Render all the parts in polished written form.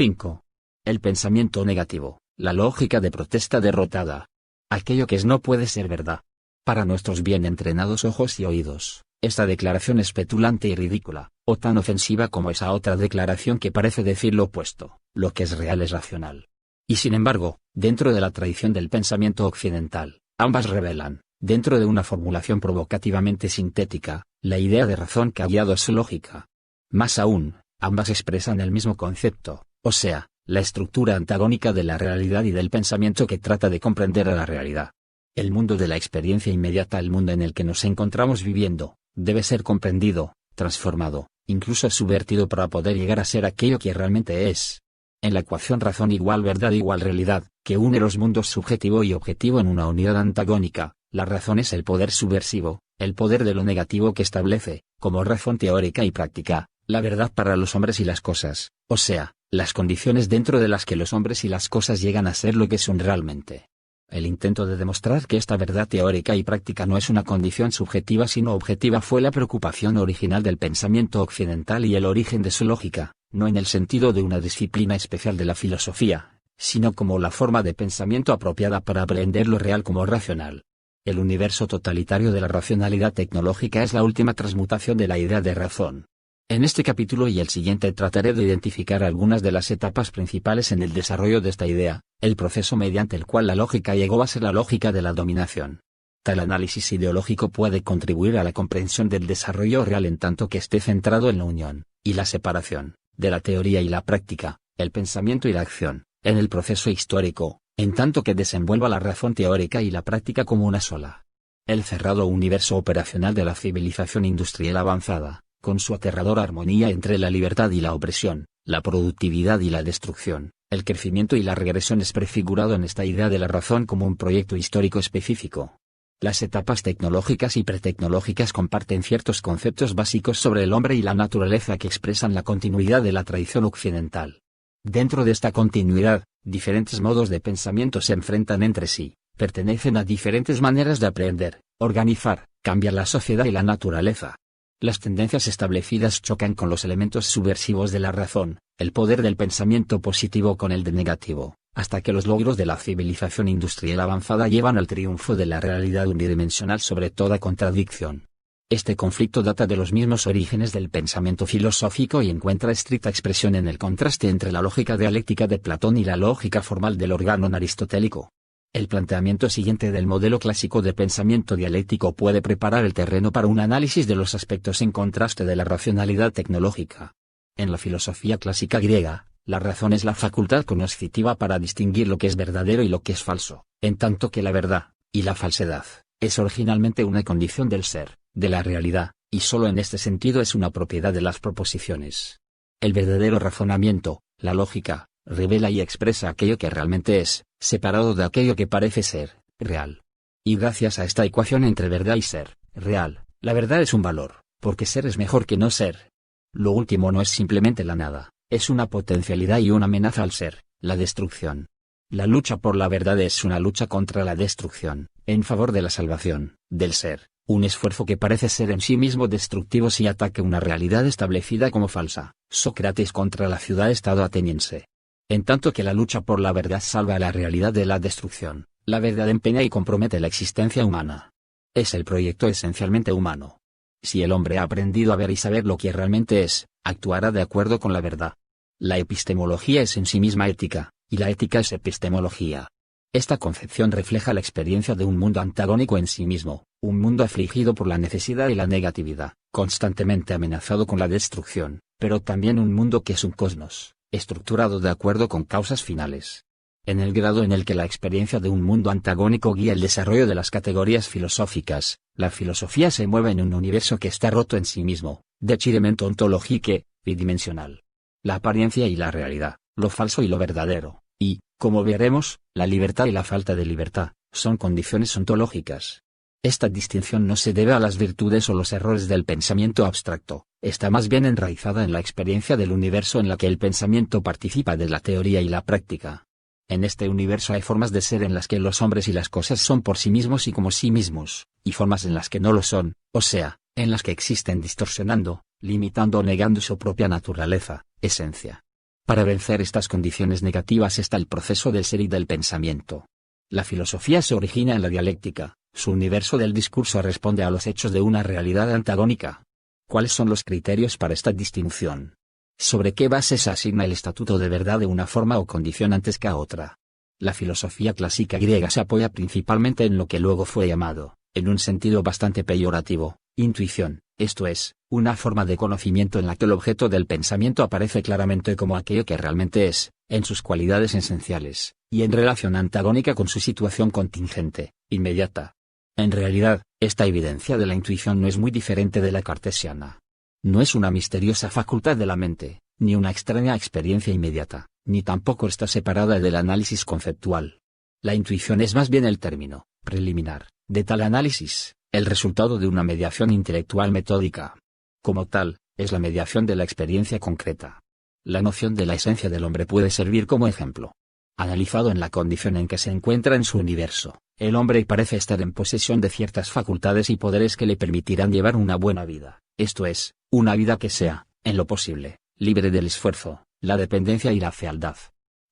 5. El pensamiento negativo, la lógica de protesta derrotada. Aquello que es no puede ser verdad. Para nuestros bien entrenados ojos y oídos, esta declaración es petulante y ridícula, o tan ofensiva como esa otra declaración que parece decir lo opuesto: lo que es real es racional. Y sin embargo, dentro de la tradición del pensamiento occidental, ambas revelan, dentro de una formulación provocativamente sintética, la idea de razón que ha guiado su lógica. Más aún, ambas expresan el mismo concepto, o sea, la estructura antagónica de la realidad y del pensamiento que trata de comprender a la realidad. El mundo de la experiencia inmediata, el mundo en el que nos encontramos viviendo, debe ser comprendido, transformado, incluso subvertido para poder llegar a ser aquello que realmente es. En la ecuación razón igual verdad igual realidad, que une los mundos subjetivo y objetivo en una unidad antagónica, la razón es el poder subversivo, el poder de lo negativo que establece, como razón teórica y práctica, la verdad para los hombres y las cosas, o sea, las condiciones dentro de las que los hombres y las cosas llegan a ser lo que son realmente. El intento de demostrar que esta verdad teórica y práctica no es una condición subjetiva sino objetiva fue la preocupación original del pensamiento occidental y el origen de su lógica, no en el sentido de una disciplina especial de la filosofía, sino como la forma de pensamiento apropiada para aprender lo real como racional. El universo totalitario de la racionalidad tecnológica es la última transmutación de la idea de razón. En este capítulo y el siguiente trataré de identificar algunas de las etapas principales en el desarrollo de esta idea, el proceso mediante el cual la lógica llegó a ser la lógica de la dominación. Tal análisis ideológico puede contribuir a la comprensión del desarrollo real en tanto que esté centrado en la unión, y la separación, de la teoría y la práctica, el pensamiento y la acción, en el proceso histórico, en tanto que desenvuelva la razón teórica y la práctica como una sola. El cerrado universo operacional de la civilización industrial avanzada, con su aterradora armonía entre la libertad y la opresión, la productividad y la destrucción, el crecimiento y la regresión es prefigurado en esta idea de la razón como un proyecto histórico específico. Las etapas tecnológicas y pretecnológicas comparten ciertos conceptos básicos sobre el hombre y la naturaleza que expresan la continuidad de la tradición occidental. Dentro de esta continuidad, diferentes modos de pensamiento se enfrentan entre sí, pertenecen a diferentes maneras de aprender, organizar, cambiar la sociedad y la naturaleza. Las tendencias establecidas chocan con los elementos subversivos de la razón, el poder del pensamiento positivo con el de negativo, hasta que los logros de la civilización industrial avanzada llevan al triunfo de la realidad unidimensional sobre toda contradicción. Este conflicto data de los mismos orígenes del pensamiento filosófico y encuentra estricta expresión en el contraste entre la lógica dialéctica de Platón y la lógica formal del órganon aristotélico. El planteamiento siguiente del modelo clásico de pensamiento dialéctico puede preparar el terreno para un análisis de los aspectos en contraste de la racionalidad tecnológica. En la filosofía clásica griega, la razón es la facultad cognoscitiva para distinguir lo que es verdadero y lo que es falso, en tanto que la verdad, y la falsedad, es originalmente una condición del ser, de la realidad, y solo en este sentido es una propiedad de las proposiciones. El verdadero razonamiento, la lógica, revela y expresa aquello que realmente es, separado de aquello que parece ser, real. Y gracias a esta ecuación entre verdad y ser, real, la verdad es un valor, porque ser es mejor que no ser. Lo último no es simplemente la nada, es una potencialidad y una amenaza al ser, la destrucción. La lucha por la verdad es una lucha contra la destrucción, en favor de la salvación, del ser, un esfuerzo que parece ser en sí mismo destructivo si ataca una realidad establecida como falsa, Sócrates contra la ciudad-estado ateniense. En tanto que la lucha por la verdad salva a la realidad de la destrucción, la verdad empeña y compromete la existencia humana. Es el proyecto esencialmente humano. Si el hombre ha aprendido a ver y saber lo que realmente es, actuará de acuerdo con la verdad. La epistemología es en sí misma ética, y la ética es epistemología. Esta concepción refleja la experiencia de un mundo antagónico en sí mismo, un mundo afligido por la necesidad y la negatividad, constantemente amenazado con la destrucción, pero también un mundo que es un cosmos, estructurado de acuerdo con causas finales. En el grado en el que la experiencia de un mundo antagónico guía el desarrollo de las categorías filosóficas, la filosofía se mueve en un universo que está roto en sí mismo, decididamente ontológico, bidimensional. La apariencia y la realidad, lo falso y lo verdadero, y, como veremos, la libertad y la falta de libertad, son condiciones ontológicas. Esta distinción no se debe a las virtudes o los errores del pensamiento abstracto, está más bien enraizada en la experiencia del universo en la que el pensamiento participa de la teoría y la práctica. En este universo hay formas de ser en las que los hombres y las cosas son por sí mismos y como sí mismos, y formas en las que no lo son, o sea, en las que existen distorsionando, limitando o negando su propia naturaleza, esencia. Para vencer estas condiciones negativas está el proceso del ser y del pensamiento. La filosofía se origina en la dialéctica, su universo del discurso responde a los hechos de una realidad antagónica. ¿Cuáles son los criterios para esta distinción? ¿Sobre qué base se asigna el estatuto de verdad de una forma o condición antes que a otra? La filosofía clásica griega se apoya principalmente en lo que luego fue llamado, en un sentido bastante peyorativo, intuición, esto es, una forma de conocimiento en la que el objeto del pensamiento aparece claramente como aquello que realmente es, en sus cualidades esenciales, y en relación antagónica con su situación contingente, inmediata. En realidad, esta evidencia de la intuición no es muy diferente de la cartesiana. No es una misteriosa facultad de la mente, ni una extraña experiencia inmediata, ni tampoco está separada del análisis conceptual. La intuición es más bien el término, preliminar, de tal análisis, el resultado de una mediación intelectual metódica. Como tal, es la mediación de la experiencia concreta. La noción de la esencia del hombre puede servir como ejemplo. Analizado en la condición en que se encuentra en su universo, el hombre parece estar en posesión de ciertas facultades y poderes que le permitirán llevar una buena vida, esto es, una vida que sea, en lo posible, libre del esfuerzo, la dependencia y la fealdad.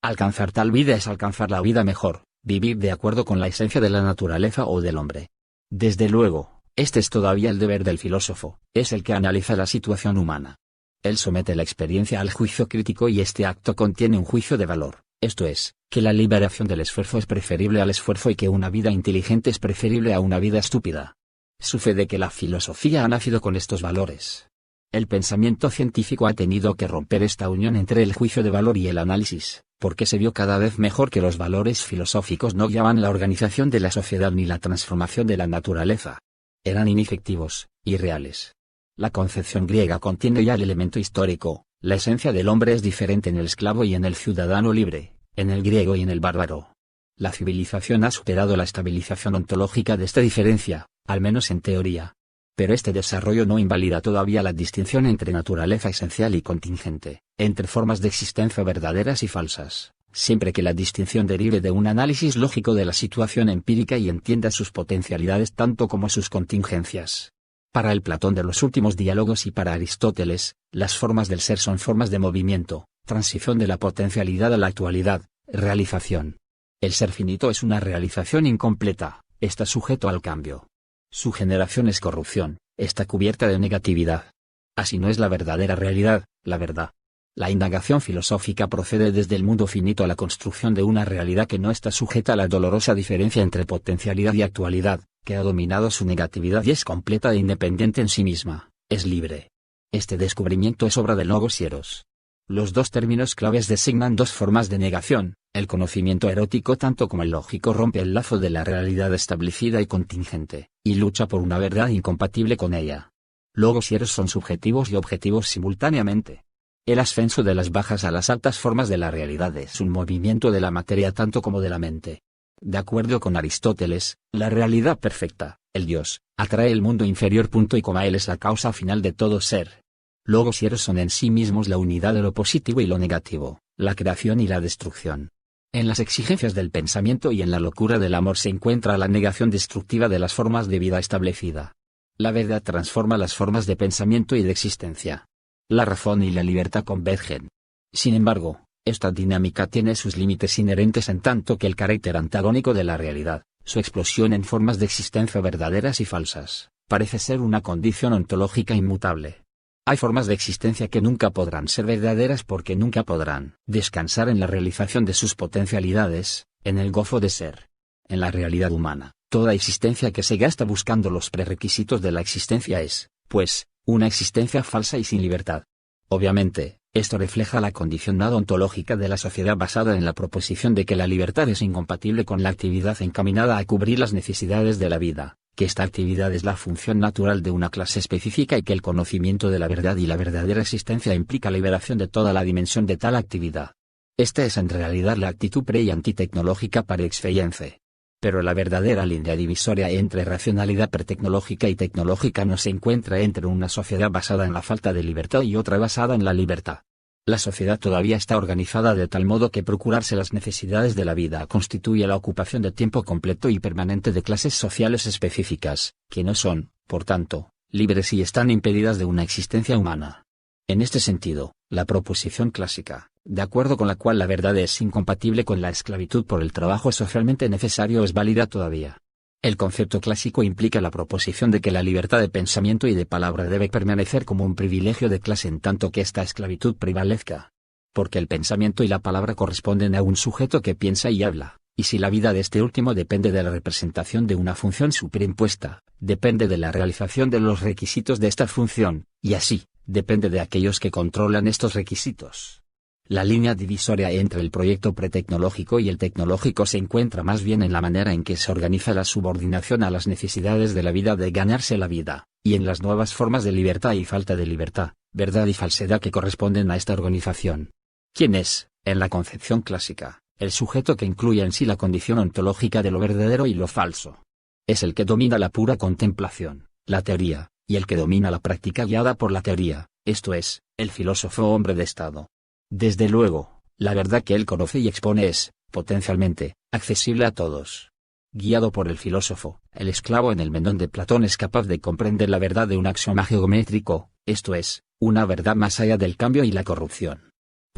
Alcanzar tal vida es alcanzar la vida mejor, vivir de acuerdo con la esencia de la naturaleza o del hombre. Desde luego, este es todavía el deber del filósofo, es el que analiza la situación humana. Él somete la experiencia al juicio crítico y este acto contiene un juicio de valor, esto es, que la liberación del esfuerzo es preferible al esfuerzo y que una vida inteligente es preferible a una vida estúpida. Sucede que la filosofía ha nacido con estos valores. El pensamiento científico ha tenido que romper esta unión entre el juicio de valor y el análisis, porque se vio cada vez mejor que los valores filosóficos no guiaban la organización de la sociedad ni la transformación de la naturaleza. Eran inefectivos, irreales. La concepción griega contiene ya el elemento histórico, la esencia del hombre es diferente en el esclavo y en el ciudadano libre, en el griego y en el bárbaro. La civilización ha superado la estabilización ontológica de esta diferencia, al menos en teoría. Pero este desarrollo no invalida todavía la distinción entre naturaleza esencial y contingente, entre formas de existencia verdaderas y falsas, siempre que la distinción derive de un análisis lógico de la situación empírica y entienda sus potencialidades tanto como sus contingencias. Para el Platón de los últimos diálogos y para Aristóteles, las formas del ser son formas de movimiento, transición de la potencialidad a la actualidad, realización. El ser finito es una realización incompleta, está sujeto al cambio. Su generación es corrupción, está cubierta de negatividad. Así no es la verdadera realidad, la verdad. La indagación filosófica procede desde el mundo finito a la construcción de una realidad que no está sujeta a la dolorosa diferencia entre potencialidad y actualidad, que ha dominado su negatividad y es completa e independiente en sí misma, es libre. Este descubrimiento es obra del logos y eros. Los dos términos claves designan dos formas de negación. El conocimiento erótico tanto como el lógico rompe el lazo de la realidad establecida y contingente, y lucha por una verdad incompatible con ella. Logos y eros son subjetivos y objetivos simultáneamente. El ascenso de las bajas a las altas formas de la realidad es un movimiento de la materia tanto como de la mente. De acuerdo con Aristóteles, la realidad perfecta, el Dios, atrae el mundo inferior. Él es la causa final de todo ser. Logos y eros son en sí mismos la unidad de lo positivo y lo negativo, la creación y la destrucción. En las exigencias del pensamiento y en la locura del amor se encuentra la negación destructiva de las formas de vida establecida. La verdad transforma las formas de pensamiento y de existencia. La razón y la libertad convergen. Sin embargo, esta dinámica tiene sus límites inherentes en tanto que el carácter antagónico de la realidad, su explosión en formas de existencia verdaderas y falsas, parece ser una condición ontológica inmutable. Hay formas de existencia que nunca podrán ser verdaderas porque nunca podrán descansar en la realización de sus potencialidades, en el gozo de ser. En la realidad humana, toda existencia que se gasta buscando los prerequisitos de la existencia es, pues, una existencia falsa y sin libertad. Obviamente, esto refleja la condición nada ontológica de la sociedad basada en la proposición de que la libertad es incompatible con la actividad encaminada a cubrir las necesidades de la vida, que esta actividad es la función natural de una clase específica y que el conocimiento de la verdad y la verdadera existencia implica liberación de toda la dimensión de tal actividad. Esta es en realidad la actitud pre- y antitecnológica par excellence. Pero la verdadera línea divisoria entre racionalidad pretecnológica y tecnológica no se encuentra entre una sociedad basada en la falta de libertad y otra basada en la libertad. La sociedad todavía está organizada de tal modo que procurarse las necesidades de la vida constituye la ocupación de tiempo completo y permanente de clases sociales específicas, que no son, por tanto, libres y están impedidas de una existencia humana. En este sentido, la proposición clásica, de acuerdo con la cual la verdad es incompatible con la esclavitud por el trabajo socialmente necesario, es válida todavía. El concepto clásico implica la proposición de que la libertad de pensamiento y de palabra debe permanecer como un privilegio de clase en tanto que esta esclavitud prevalezca. Porque el pensamiento y la palabra corresponden a un sujeto que piensa y habla, y si la vida de este último depende de la representación de una función superimpuesta, depende de la realización de los requisitos de esta función, y así, depende de aquellos que controlan estos requisitos. La línea divisoria entre el proyecto pretecnológico y el tecnológico se encuentra más bien en la manera en que se organiza la subordinación a las necesidades de la vida de ganarse la vida, y en las nuevas formas de libertad y falta de libertad, verdad y falsedad que corresponden a esta organización. ¿Quién es, en la concepción clásica, el sujeto que incluye en sí la condición ontológica de lo verdadero y lo falso? Es el que domina la pura contemplación, la teoría, y el que domina la práctica guiada por la teoría, esto es, el filósofo o hombre de Estado. Desde luego, la verdad que él conoce y expone es, potencialmente, accesible a todos. Guiado por el filósofo, el esclavo en el Menón de Platón es capaz de comprender la verdad de un axioma geométrico, esto es, una verdad más allá del cambio y la corrupción.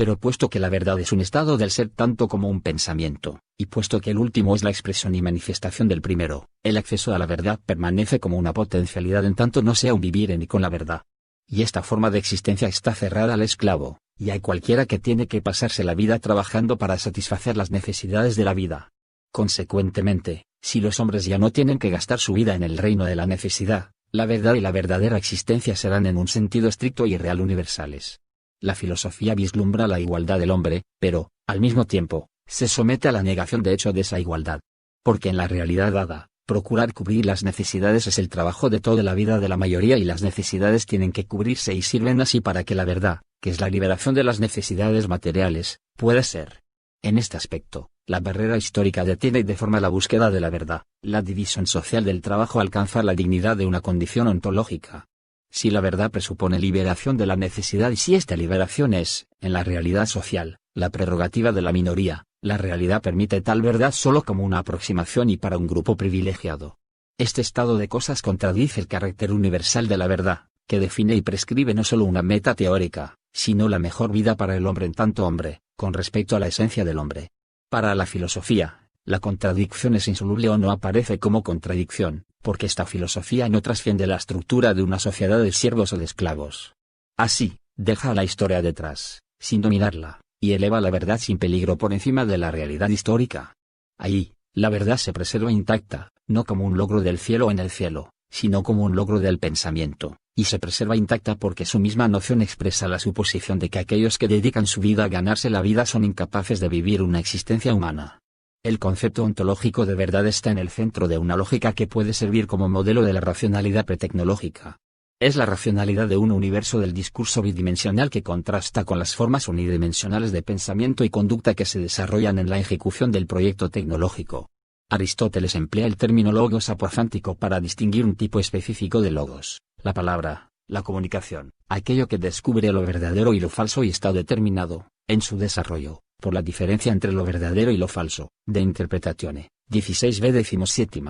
Pero puesto que la verdad es un estado del ser tanto como un pensamiento, y puesto que el último es la expresión y manifestación del primero, el acceso a la verdad permanece como una potencialidad en tanto no sea un vivir en y con la verdad. Y esta forma de existencia está cerrada al esclavo, y a cualquiera que tiene que pasarse la vida trabajando para satisfacer las necesidades de la vida. Consecuentemente, si los hombres ya no tienen que gastar su vida en el reino de la necesidad, la verdad y la verdadera existencia serán en un sentido estricto y real universales. La filosofía vislumbra la igualdad del hombre, pero, al mismo tiempo, se somete a la negación de hecho de esa igualdad. Porque en la realidad dada, procurar cubrir las necesidades es el trabajo de toda la vida de la mayoría y las necesidades tienen que cubrirse y sirven así para que la verdad, que es la liberación de las necesidades materiales, pueda ser. En este aspecto, la barrera histórica detiene y deforma la búsqueda de la verdad, la división social del trabajo alcanza la dignidad de una condición ontológica. Si la verdad presupone liberación de la necesidad y si esta liberación es, en la realidad social, la prerrogativa de la minoría, la realidad permite tal verdad solo como una aproximación y para un grupo privilegiado. Este estado de cosas contradice el carácter universal de la verdad, que define y prescribe no solo una meta teórica, sino la mejor vida para el hombre en tanto hombre, con respecto a la esencia del hombre. Para la filosofía, la contradicción es insoluble o no aparece como contradicción, porque esta filosofía no trasciende la estructura de una sociedad de siervos o de esclavos. Así, deja la historia detrás, sin dominarla, y eleva la verdad sin peligro por encima de la realidad histórica. Ahí, la verdad se preserva intacta, no como un logro del cielo en el cielo, sino como un logro del pensamiento, y se preserva intacta porque su misma noción expresa la suposición de que aquellos que dedican su vida a ganarse la vida son incapaces de vivir una existencia humana. El concepto ontológico de verdad está en el centro de una lógica que puede servir como modelo de la racionalidad pretecnológica. Es la racionalidad de un universo del discurso bidimensional que contrasta con las formas unidimensionales de pensamiento y conducta que se desarrollan en la ejecución del proyecto tecnológico. Aristóteles emplea el término logos apophántico para distinguir un tipo específico de logos, la palabra, la comunicación, aquello que descubre lo verdadero y lo falso y está determinado, en su desarrollo, por la diferencia entre lo verdadero y lo falso, de Interpretatione, 16b 17.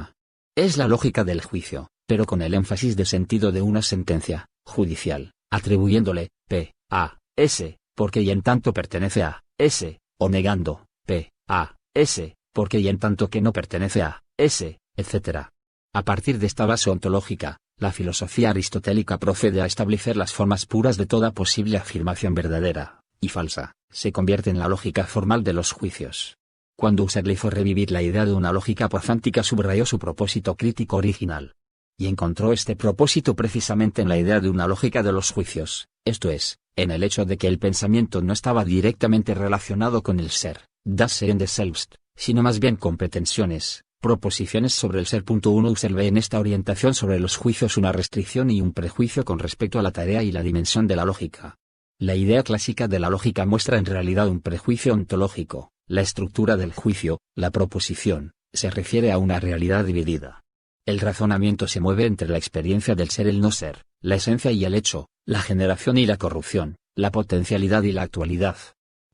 Es la lógica del juicio, pero con el énfasis de sentido de una sentencia judicial, atribuyéndole P a S, porque y en tanto pertenece a S, o negando P a S, porque y en tanto que no pertenece a S, etc. A partir de esta base ontológica, la filosofía aristotélica procede a establecer las formas puras de toda posible afirmación verdadera y falsa, se convierte en la lógica formal de los juicios. Cuando Husserl hizo revivir la idea de una lógica apophántica subrayó su propósito crítico original. Y encontró este propósito precisamente en la idea de una lógica de los juicios, esto es, en el hecho de que el pensamiento no estaba directamente relacionado con el ser, das Sein des Selbst, sino más bien con pretensiones, proposiciones sobre el ser. 1 Husserl ve en esta orientación sobre los juicios una restricción y un prejuicio con respecto a la tarea y la dimensión de la lógica. La idea clásica de la lógica muestra en realidad un prejuicio ontológico. La estructura del juicio, la proposición, se refiere a una realidad dividida. El razonamiento se mueve entre la experiencia del ser y el no ser, la esencia y el hecho, la generación y la corrupción, la potencialidad y la actualidad.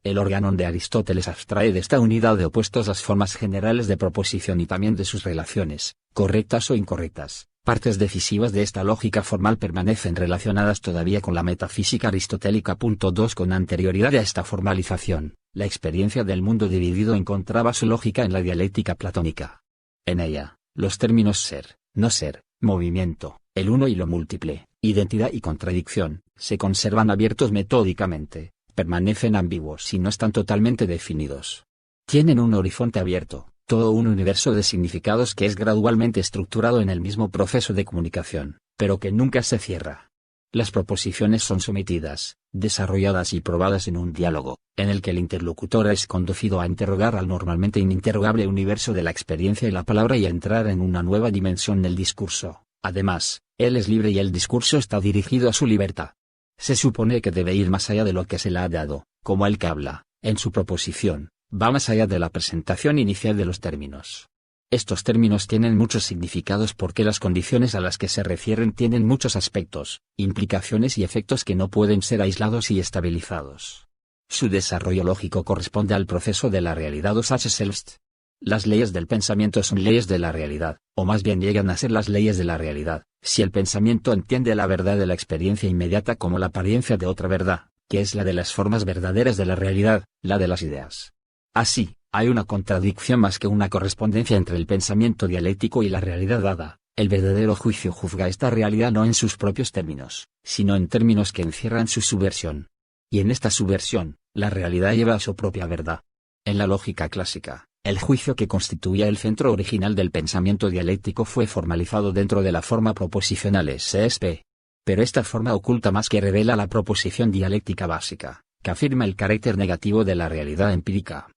El Organon de Aristóteles abstrae de esta unidad de opuestos las formas generales de proposición y también de sus relaciones, correctas o incorrectas, Partes decisivas de esta lógica formal permanecen relacionadas todavía con la metafísica aristotélica. 2. Con anterioridad a esta formalización, la experiencia del mundo dividido encontraba su lógica en la dialéctica platónica. En ella, los términos ser, no ser, movimiento, el uno y lo múltiple, identidad y contradicción, se conservan abiertos metódicamente, permanecen ambiguos y no están totalmente definidos. Tienen un horizonte abierto, todo un universo de significados que es gradualmente estructurado en el mismo proceso de comunicación, pero que nunca se cierra. Las proposiciones son sometidas, desarrolladas y probadas en un diálogo, en el que el interlocutor es conducido a interrogar al normalmente ininterrogable universo de la experiencia y la palabra y a entrar en una nueva dimensión del discurso. Además, él es libre y el discurso está dirigido a su libertad. Se supone que debe ir más allá de lo que se le ha dado, como el que habla, en su proposición, va más allá de la presentación inicial de los términos. Estos términos tienen muchos significados porque las condiciones a las que se refieren tienen muchos aspectos, implicaciones y efectos que no pueden ser aislados y estabilizados. Su desarrollo lógico corresponde al proceso de la realidad o Sache selbst. Las leyes del pensamiento son leyes de la realidad, o más bien llegan a ser las leyes de la realidad, si el pensamiento entiende la verdad de la experiencia inmediata como la apariencia de otra verdad, que es la de las formas verdaderas de la realidad, la de las ideas. Así, hay una contradicción más que una correspondencia entre el pensamiento dialéctico y la realidad dada. El verdadero juicio juzga esta realidad no en sus propios términos, sino en términos que encierran su subversión. Y en esta subversión, la realidad lleva a su propia verdad. En la lógica clásica, el juicio que constituía el centro original del pensamiento dialéctico fue formalizado dentro de la forma proposicional SSP. Pero esta forma oculta más que revela la proposición dialéctica básica, que afirma el carácter negativo de la realidad empírica.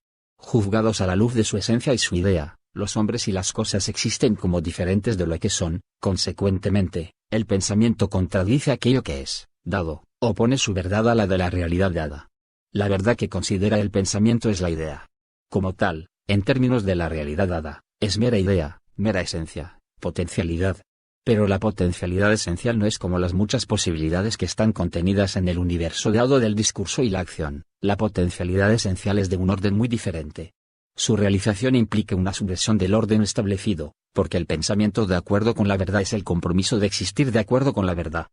Juzgados a la luz de su esencia y su idea, los hombres y las cosas existen como diferentes de lo que son. Consecuentemente, el pensamiento contradice aquello que es dado, opone su verdad a la de la realidad dada. La verdad que considera el pensamiento es la idea. Como tal, en términos de la realidad dada, es mera idea, mera esencia, potencialidad. Pero la potencialidad esencial no es como las muchas posibilidades que están contenidas en el universo dado del discurso y la acción. La potencialidad esencial es de un orden muy diferente. Su realización implica una subversión del orden establecido, porque el pensamiento de acuerdo con la verdad es el compromiso de existir de acuerdo con la verdad.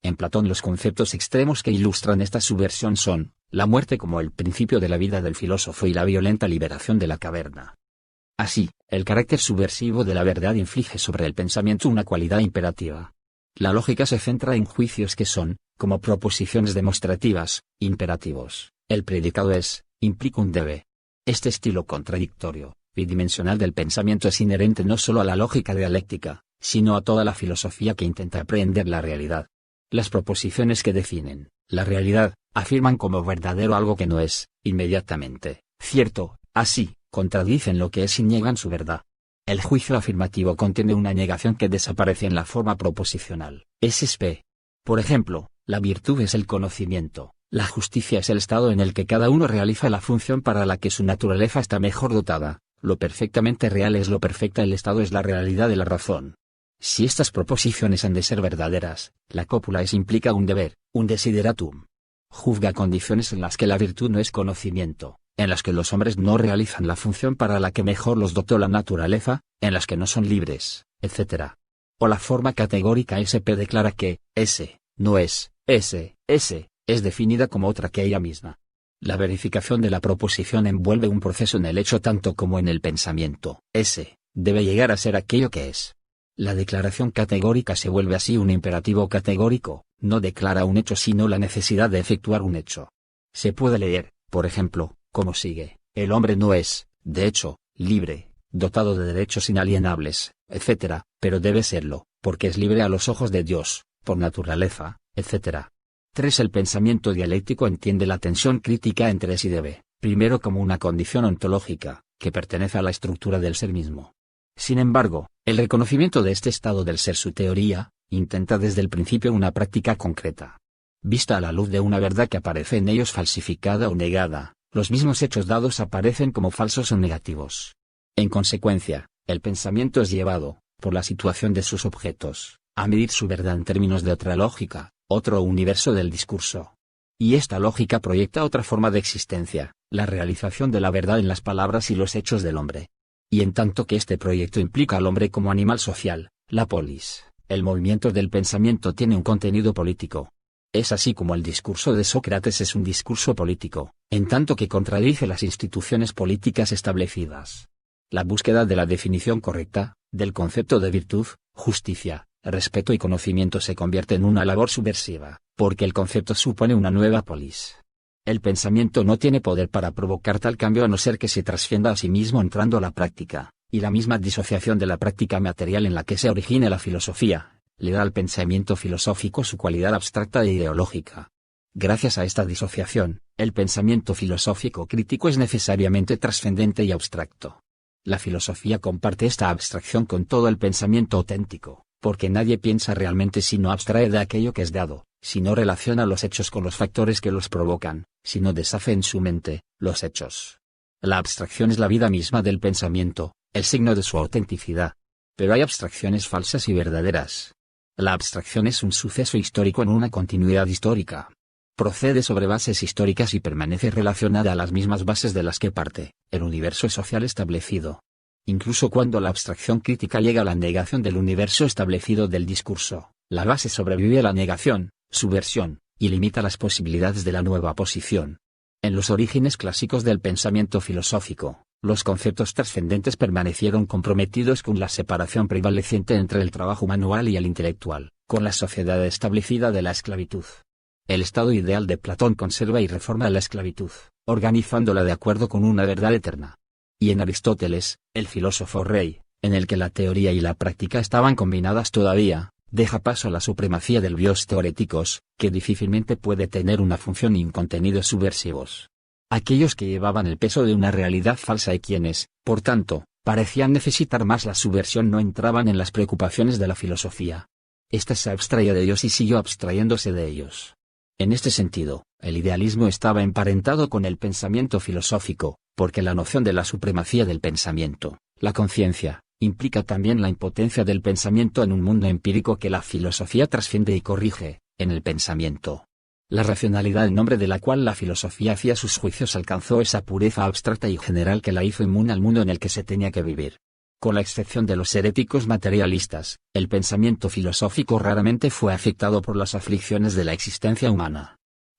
En Platón los conceptos extremos que ilustran esta subversión son, la muerte como el principio de la vida del filósofo y la violenta liberación de la caverna. Así, el carácter subversivo de la verdad inflige sobre el pensamiento una cualidad imperativa. La lógica se centra en juicios que son, como proposiciones demostrativas, imperativos. El predicado es, implica un debe. Este estilo contradictorio, bidimensional del pensamiento es inherente no solo a la lógica dialéctica, sino a toda la filosofía que intenta aprehender la realidad. Las proposiciones que definen la realidad, afirman como verdadero algo que no es, inmediatamente, cierto, así, contradicen lo que es y niegan su verdad. El juicio afirmativo contiene una negación que desaparece en la forma proposicional, SSP. Por ejemplo, la virtud es el conocimiento, la justicia es el estado en el que cada uno realiza la función para la que su naturaleza está mejor dotada, lo perfectamente real es lo perfecta, el estado es la realidad de la razón. Si estas proposiciones han de ser verdaderas, la cópula implica un deber, un desideratum. Juzga condiciones en las que la virtud no es conocimiento, en las que los hombres no realizan la función para la que mejor los dotó la naturaleza, en las que no son libres, etc. O la forma categórica SP declara que, S, no es, S, es definida como otra que ella misma. La verificación de la proposición envuelve un proceso en el hecho tanto como en el pensamiento. S, debe llegar a ser aquello que es. La declaración categórica se vuelve así un imperativo categórico, no declara un hecho sino la necesidad de efectuar un hecho. Se puede leer, por ejemplo, como sigue: el hombre no es, de hecho, libre, dotado de derechos inalienables, etc., pero debe serlo, porque es libre a los ojos de Dios, por naturaleza, etc. 3. El pensamiento dialéctico entiende la tensión crítica entre es y debe, primero como una condición ontológica, que pertenece a la estructura del ser mismo. Sin embargo, el reconocimiento de este estado del ser, su teoría, intenta desde el principio una práctica concreta. Vista a la luz de una verdad que aparece en ellos falsificada o negada, los mismos hechos dados aparecen como falsos o negativos. En consecuencia, el pensamiento es llevado, por la situación de sus objetos, a medir su verdad en términos de otra lógica, otro universo del discurso. Y esta lógica proyecta otra forma de existencia, la realización de la verdad en las palabras y los hechos del hombre. Y en tanto que este proyecto implica al hombre como animal social, la polis, el movimiento del pensamiento tiene un contenido político. Es así como el discurso de Sócrates es un discurso político, en tanto que contradice las instituciones políticas establecidas. La búsqueda de la definición correcta, del concepto de virtud, justicia, respeto y conocimiento se convierte en una labor subversiva, porque el concepto supone una nueva polis. El pensamiento no tiene poder para provocar tal cambio a no ser que se trascienda a sí mismo entrando a la práctica, y la misma disociación de la práctica material en la que se origina la filosofía, le da al pensamiento filosófico su cualidad abstracta e ideológica. Gracias a esta disociación, el pensamiento filosófico crítico es necesariamente trascendente y abstracto. La filosofía comparte esta abstracción con todo el pensamiento auténtico, porque nadie piensa realmente si no abstrae de aquello que es dado, si no relaciona los hechos con los factores que los provocan, si no deshace en su mente los hechos. La abstracción es la vida misma del pensamiento, el signo de su autenticidad. Pero hay abstracciones falsas y verdaderas. La abstracción es un suceso histórico en una continuidad histórica. Procede sobre bases históricas y permanece relacionada a las mismas bases de las que parte, el universo social establecido. Incluso cuando la abstracción crítica llega a la negación del universo establecido del discurso, la base sobrevive a la negación, subversión, y limita las posibilidades de la nueva posición. En los orígenes clásicos del pensamiento filosófico, los conceptos trascendentes permanecieron comprometidos con la separación prevaleciente entre el trabajo manual y el intelectual, con la sociedad establecida de la esclavitud. El estado ideal de Platón conserva y reforma la esclavitud, organizándola de acuerdo con una verdad eterna. Y en Aristóteles, el filósofo rey, en el que la teoría y la práctica estaban combinadas todavía, deja paso a la supremacía del bios teoréticos, que difícilmente puede tener una función y contenidos subversivos. Aquellos que llevaban el peso de una realidad falsa y quienes, por tanto, parecían necesitar más la subversión no entraban en las preocupaciones de la filosofía. Ésta se abstraía de ellos y siguió abstrayéndose de ellos. En este sentido, el idealismo estaba emparentado con el pensamiento filosófico, porque la noción de la supremacía del pensamiento, la conciencia, implica también la impotencia del pensamiento en un mundo empírico que la filosofía trasciende y corrige, en el pensamiento. La racionalidad en nombre de la cual la filosofía hacía sus juicios alcanzó esa pureza abstracta y general que la hizo inmune al mundo en el que se tenía que vivir. Con la excepción de los heréticos materialistas, el pensamiento filosófico raramente fue afectado por las aflicciones de la existencia humana.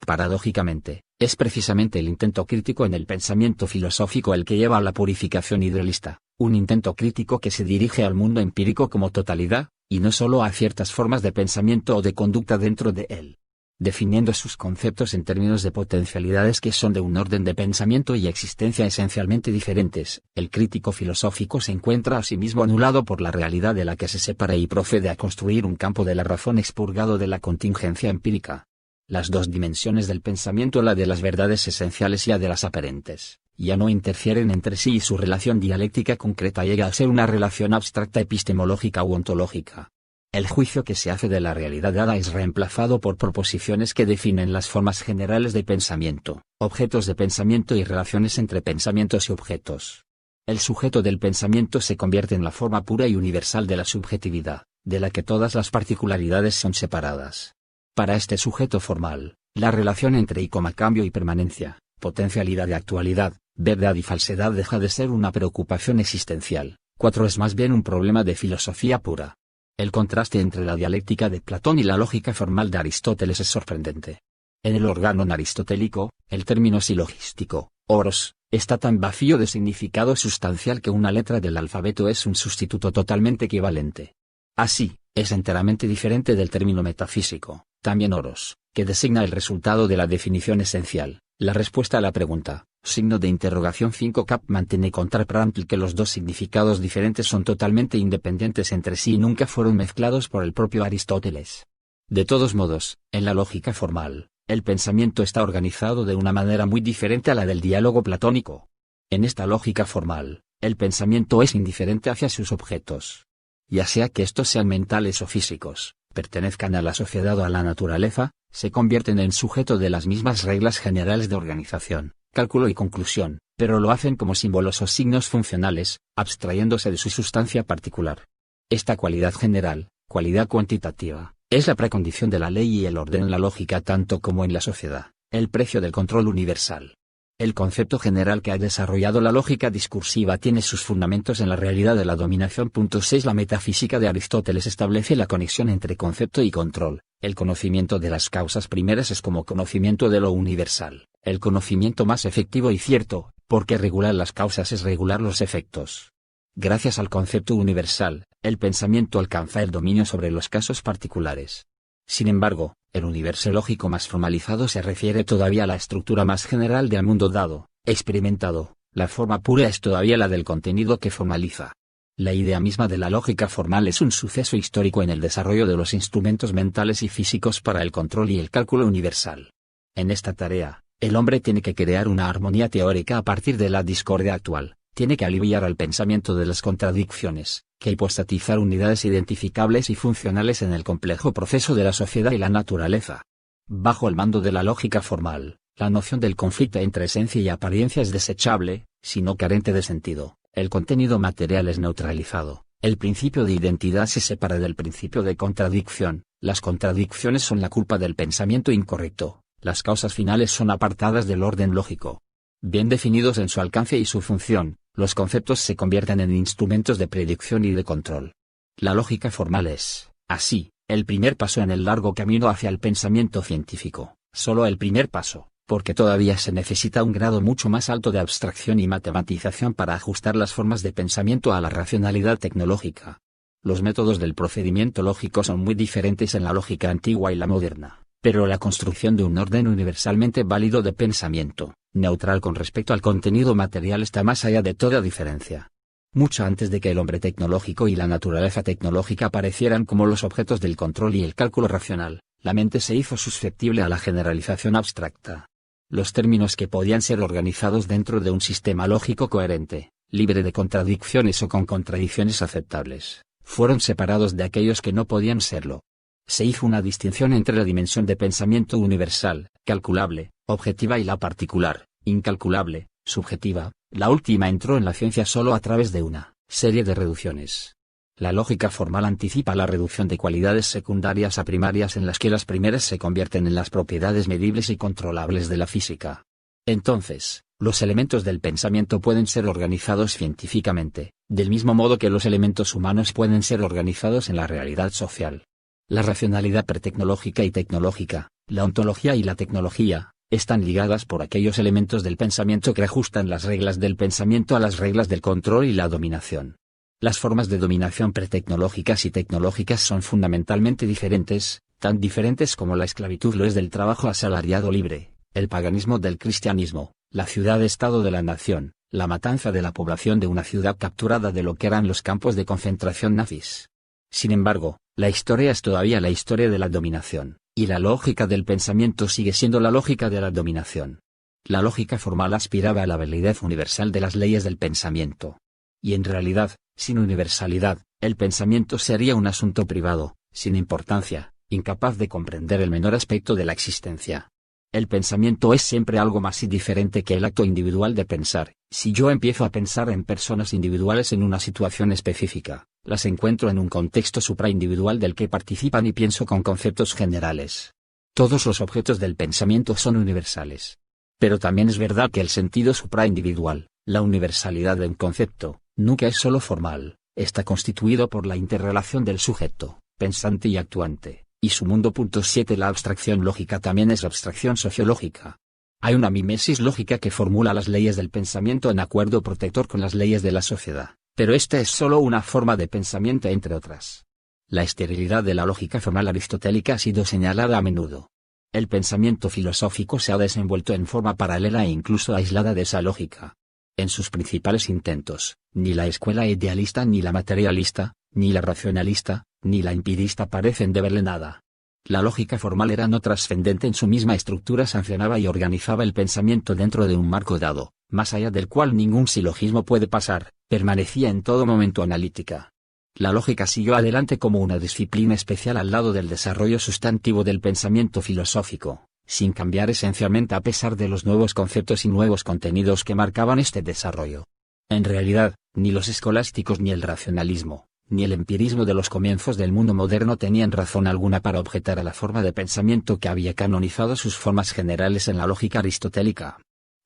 Paradójicamente, es precisamente el intento crítico en el pensamiento filosófico el que lleva a la purificación idealista, un intento crítico que se dirige al mundo empírico como totalidad, y no solo a ciertas formas de pensamiento o de conducta dentro de él. Definiendo sus conceptos en términos de potencialidades que son de un orden de pensamiento y existencia esencialmente diferentes, el crítico filosófico se encuentra a sí mismo anulado por la realidad de la que se separa y procede a construir un campo de la razón expurgado de la contingencia empírica. Las dos dimensiones del pensamiento, la de las verdades esenciales y la de las aparentes, ya no interfieren entre sí y su relación dialéctica concreta llega a ser una relación abstracta epistemológica u ontológica. El juicio que se hace de la realidad dada es reemplazado por proposiciones que definen las formas generales de pensamiento, objetos de pensamiento y relaciones entre pensamientos y objetos. El sujeto del pensamiento se convierte en la forma pura y universal de la subjetividad, de la que todas las particularidades son separadas. Para este sujeto formal, la relación entre cambio y permanencia, potencialidad y actualidad, verdad y falsedad deja de ser una preocupación existencial. 4 es más bien un problema de filosofía pura. El contraste entre la dialéctica de Platón y la lógica formal de Aristóteles es sorprendente. En el órganon aristotélico, el término silogístico, oros, está tan vacío de significado sustancial que una letra del alfabeto es un sustituto totalmente equivalente. Así, es enteramente diferente del término metafísico, también oros, que designa el resultado de la definición esencial, la respuesta a la pregunta, signo de interrogación 5 Cap mantiene contra Prantl que los dos significados diferentes son totalmente independientes entre sí y nunca fueron mezclados por el propio Aristóteles. De todos modos, en la lógica formal, el pensamiento está organizado de una manera muy diferente a la del diálogo platónico. En esta lógica formal, el pensamiento es indiferente hacia sus objetos. Ya sea que estos sean mentales o físicos, pertenezcan a la sociedad o a la naturaleza, se convierten en sujeto de las mismas reglas generales de organización, cálculo y conclusión, pero lo hacen como símbolos o signos funcionales, abstrayéndose de su sustancia particular. Esta cualidad general, cualidad cuantitativa, es la precondición de la ley y el orden en la lógica tanto como en la sociedad, el precio del control universal. El concepto general que ha desarrollado la lógica discursiva tiene sus fundamentos en la realidad de la dominación. 6. La metafísica de Aristóteles establece la conexión entre concepto y control. El conocimiento de las causas primeras es como conocimiento de lo universal, el conocimiento más efectivo y cierto, porque regular las causas es regular los efectos. Gracias al concepto universal, el pensamiento alcanza el dominio sobre los casos particulares. Sin embargo, el universo lógico más formalizado se refiere todavía a la estructura más general del mundo dado, experimentado. La forma pura es todavía la del contenido que formaliza. La idea misma de la lógica formal es un suceso histórico en el desarrollo de los instrumentos mentales y físicos para el control y el cálculo universal. En esta tarea, el hombre tiene que crear una armonía teórica a partir de la discordia actual, tiene que aliviar al pensamiento de las contradicciones, que hipostatizar unidades identificables y funcionales en el complejo proceso de la sociedad y la naturaleza. Bajo el mando de la lógica formal, la noción del conflicto entre esencia y apariencia es desechable, sino carente de sentido, el contenido material es neutralizado, el principio de identidad se separa del principio de contradicción, las contradicciones son la culpa del pensamiento incorrecto, las causas finales son apartadas del orden lógico. Bien definidos en su alcance y su función, los conceptos se convierten en instrumentos de predicción y de control. La lógica formal es, así, el primer paso en el largo camino hacia el pensamiento científico, solo el primer paso, porque todavía se necesita un grado mucho más alto de abstracción y matematización para ajustar las formas de pensamiento a la racionalidad tecnológica. Los métodos del procedimiento lógico son muy diferentes en la lógica antigua y la moderna, pero la construcción de un orden universalmente válido de pensamiento, neutral con respecto al contenido material, está más allá de toda diferencia. Mucho antes de que el hombre tecnológico y la naturaleza tecnológica aparecieran como los objetos del control y el cálculo racional, la mente se hizo susceptible a la generalización abstracta. Los términos que podían ser organizados dentro de un sistema lógico coherente, libre de contradicciones o con contradicciones aceptables, fueron separados de aquellos que no podían serlo. Se hizo una distinción entre la dimensión de pensamiento universal, calculable, objetiva y la particular, incalculable, subjetiva. La última entró en la ciencia solo a través de una serie de reducciones. La lógica formal anticipa la reducción de cualidades secundarias a primarias en las que las primeras se convierten en las propiedades medibles y controlables de la física. Entonces, los elementos del pensamiento pueden ser organizados científicamente, del mismo modo que los elementos humanos pueden ser organizados en la realidad social. La racionalidad pretecnológica y tecnológica, la ontología y la tecnología, están ligadas por aquellos elementos del pensamiento que ajustan las reglas del pensamiento a las reglas del control y la dominación. Las formas de dominación pretecnológicas y tecnológicas son fundamentalmente diferentes, tan diferentes como la esclavitud lo es del trabajo asalariado libre, el paganismo del cristianismo, la ciudad-estado de la nación, la matanza de la población de una ciudad capturada de lo que eran los campos de concentración nazis. Sin embargo, la historia es todavía la historia de la dominación, y la lógica del pensamiento sigue siendo la lógica de la dominación. La lógica formal aspiraba a la validez universal de las leyes del pensamiento. Y en realidad, sin universalidad, el pensamiento sería un asunto privado, sin importancia, incapaz de comprender el menor aspecto de la existencia. El pensamiento es siempre algo más y diferente que el acto individual de pensar. Si yo empiezo a pensar en personas individuales en una situación específica, las encuentro en un contexto supraindividual del que participan y pienso con conceptos generales. Todos los objetos del pensamiento son universales. Pero también es verdad que el sentido supraindividual, la universalidad de un concepto, nunca es solo formal, está constituido por la interrelación del sujeto, pensante y actuante, y su mundo. 7. La abstracción lógica también es abstracción sociológica. Hay una mimesis lógica que formula las leyes del pensamiento en acuerdo protector con las leyes de la sociedad, pero esta es solo una forma de pensamiento entre otras. La esterilidad de la lógica formal aristotélica ha sido señalada a menudo. El pensamiento filosófico se ha desenvuelto en forma paralela e incluso aislada de esa lógica. En sus principales intentos, ni la escuela idealista ni la materialista, ni la racionalista, ni la empirista parecen deberle nada. La lógica formal era no trascendente en su misma estructura, sancionaba y organizaba el pensamiento dentro de un marco dado, más allá del cual ningún silogismo puede pasar, permanecía en todo momento analítica. La lógica siguió adelante como una disciplina especial al lado del desarrollo sustantivo del pensamiento filosófico, sin cambiar esencialmente a pesar de los nuevos conceptos y nuevos contenidos que marcaban este desarrollo. En realidad, ni los escolásticos ni el racionalismo, ni el empirismo de los comienzos del mundo moderno tenían razón alguna para objetar a la forma de pensamiento que había canonizado sus formas generales en la lógica aristotélica.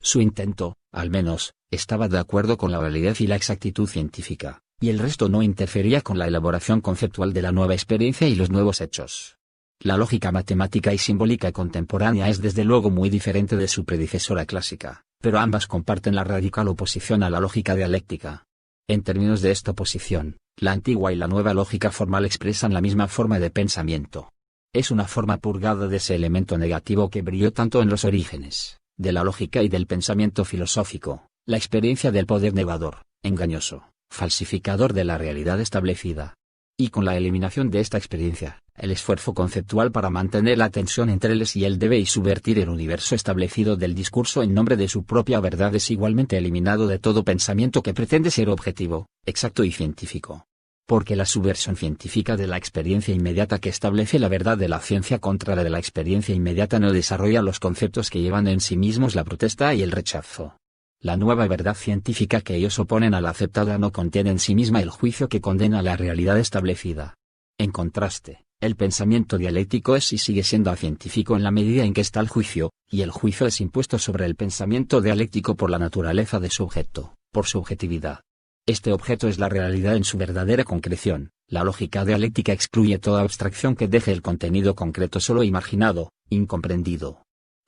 Su intento, al menos, estaba de acuerdo con la validez y la exactitud científica, y el resto no interfería con la elaboración conceptual de la nueva experiencia y los nuevos hechos. La lógica matemática y simbólica contemporánea es desde luego muy diferente de su predecesora clásica, pero ambas comparten la radical oposición a la lógica dialéctica. En términos de esta oposición, la antigua y la nueva lógica formal expresan la misma forma de pensamiento. Es una forma purgada de ese elemento negativo que brilló tanto en los orígenes de la lógica y del pensamiento filosófico, la experiencia del poder negador, engañoso, falsificador de la realidad establecida. Y con la eliminación de esta experiencia, el esfuerzo conceptual para mantener la tensión entre el es y el debe y subvertir el universo establecido del discurso en nombre de su propia verdad es igualmente eliminado de todo pensamiento que pretende ser objetivo, exacto y científico. Porque la subversión científica de la experiencia inmediata que establece la verdad de la ciencia contra la de la experiencia inmediata no desarrolla los conceptos que llevan en sí mismos la protesta y el rechazo. La nueva verdad científica que ellos oponen a la aceptada no contiene en sí misma el juicio que condena la realidad establecida. En contraste, el pensamiento dialéctico es y sigue siendo acientífico en la medida en que está el juicio, y el juicio es impuesto sobre el pensamiento dialéctico por la naturaleza de su objeto, por su objetividad. Este objeto es la realidad en su verdadera concreción. La lógica dialéctica excluye toda abstracción que deje el contenido concreto solo imaginado, incomprendido.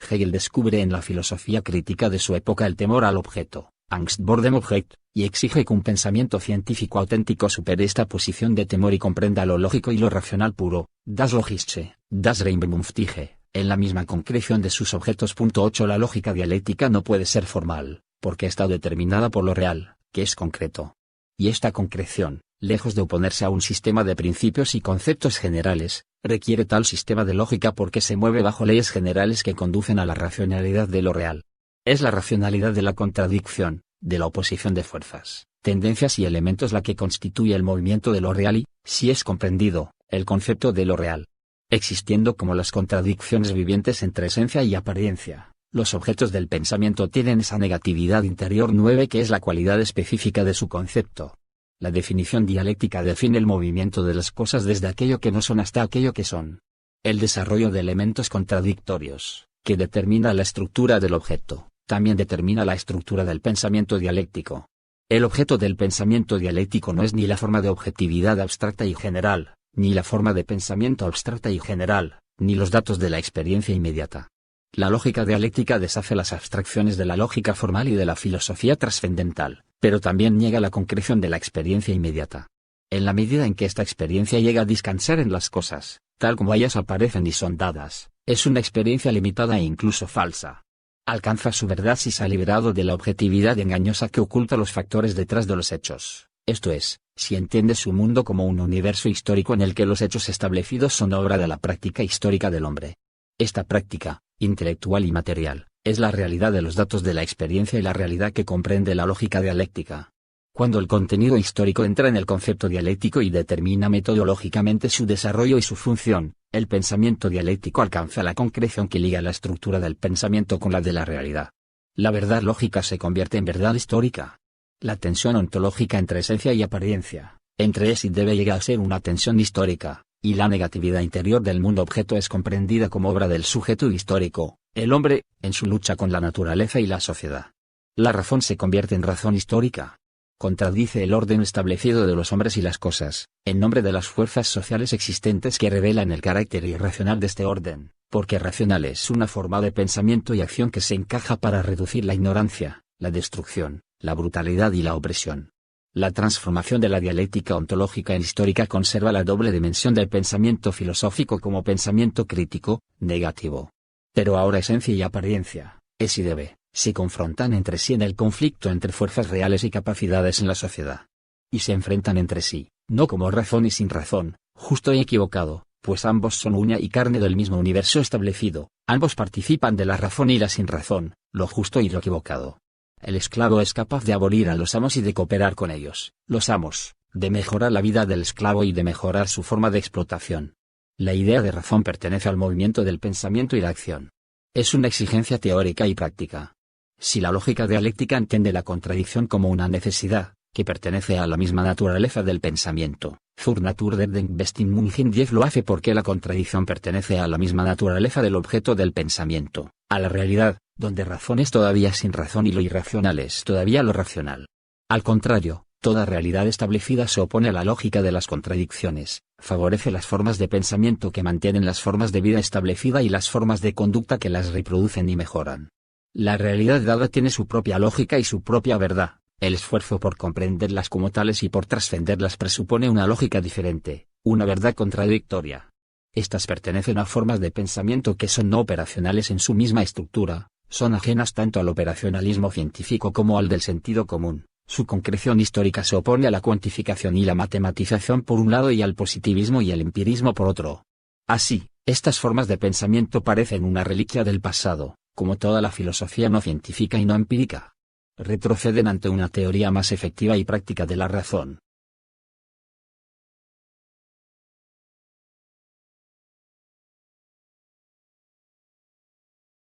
Hegel descubre en la filosofía crítica de su época el temor al objeto, Angst vor dem Objekt, y exige que un pensamiento científico auténtico supere esta posición de temor y comprenda lo lógico y lo racional puro, das Logische, das rein vernünftige, en la misma concreción de sus objetos. 8. La lógica dialéctica no puede ser formal, porque está determinada por lo real, que es concreto. Y esta concreción, lejos de oponerse a un sistema de principios y conceptos generales, requiere tal sistema de lógica porque se mueve bajo leyes generales que conducen a la racionalidad de lo real. Es la racionalidad de la contradicción, de la oposición de fuerzas, tendencias y elementos la que constituye el movimiento de lo real y, si es comprendido, el concepto de lo real. Existiendo como las contradicciones vivientes entre esencia y apariencia, los objetos del pensamiento tienen esa negatividad interior 9 que es la cualidad específica de su concepto. La definición dialéctica define el movimiento de las cosas desde aquello que no son hasta aquello que son. El desarrollo de elementos contradictorios, que determina la estructura del objeto, también determina la estructura del pensamiento dialéctico. El objeto del pensamiento dialéctico no es ni la forma de objetividad abstracta y general, ni la forma de pensamiento abstracta y general, ni los datos de la experiencia inmediata. La lógica dialéctica deshace las abstracciones de la lógica formal y de la filosofía trascendental, pero también niega la concreción de la experiencia inmediata. En la medida en que esta experiencia llega a descansar en las cosas, tal como ellas aparecen y son dadas, es una experiencia limitada e incluso falsa. Alcanza su verdad si se ha liberado de la objetividad engañosa que oculta los factores detrás de los hechos, esto es, si entiende su mundo como un universo histórico en el que los hechos establecidos son obra de la práctica histórica del hombre. Esta práctica, intelectual y material, es la realidad de los datos de la experiencia y la realidad que comprende la lógica dialéctica. Cuando el contenido histórico entra en el concepto dialéctico y determina metodológicamente su desarrollo y su función, el pensamiento dialéctico alcanza la concreción que liga la estructura del pensamiento con la de la realidad. La verdad lógica se convierte en verdad histórica. La tensión ontológica entre esencia y apariencia, entre es y debe llega a ser una tensión histórica, y la negatividad interior del mundo objeto es comprendida como obra del sujeto histórico, el hombre, en su lucha con la naturaleza y la sociedad. La razón se convierte en razón histórica. Contradice el orden establecido de los hombres y las cosas, en nombre de las fuerzas sociales existentes que revelan el carácter irracional de este orden, porque racional es una forma de pensamiento y acción que se encaja para reducir la ignorancia, la destrucción, la brutalidad y la opresión. La transformación de la dialéctica ontológica en histórica conserva la doble dimensión del pensamiento filosófico como pensamiento crítico, negativo. Pero ahora esencia y apariencia, es y debe, se confrontan entre sí en el conflicto entre fuerzas reales y capacidades en la sociedad. Y se enfrentan entre sí, no como razón y sin razón, justo y equivocado, pues ambos son uña y carne del mismo universo establecido, ambos participan de la razón y la sin razón, lo justo y lo equivocado. El esclavo es capaz de abolir a los amos y de cooperar con ellos, los amos, de mejorar la vida del esclavo y de mejorar su forma de explotación. La idea de razón pertenece al movimiento del pensamiento y la acción. Es una exigencia teórica y práctica. Si la lógica dialéctica entiende la contradicción como una necesidad, que pertenece a la misma naturaleza del pensamiento, zur Natur der Denkbestimmung lo hace porque la contradicción pertenece a la misma naturaleza del objeto del pensamiento, a la realidad, donde razón es todavía sin razón y lo irracional es todavía lo racional. Al contrario, toda realidad establecida se opone a la lógica de las contradicciones, favorece las formas de pensamiento que mantienen las formas de vida establecida y las formas de conducta que las reproducen y mejoran. La realidad dada tiene su propia lógica y su propia verdad. El esfuerzo por comprenderlas como tales y por trascenderlas presupone una lógica diferente, una verdad contradictoria. Estas pertenecen a formas de pensamiento que son no operacionales en su misma estructura, son ajenas tanto al operacionalismo científico como al del sentido común. Su concreción histórica se opone a la cuantificación y la matematización por un lado y al positivismo y el empirismo por otro. Así, estas formas de pensamiento parecen una reliquia del pasado, como toda la filosofía no científica y no empírica. Retroceden ante una teoría más efectiva y práctica de la razón,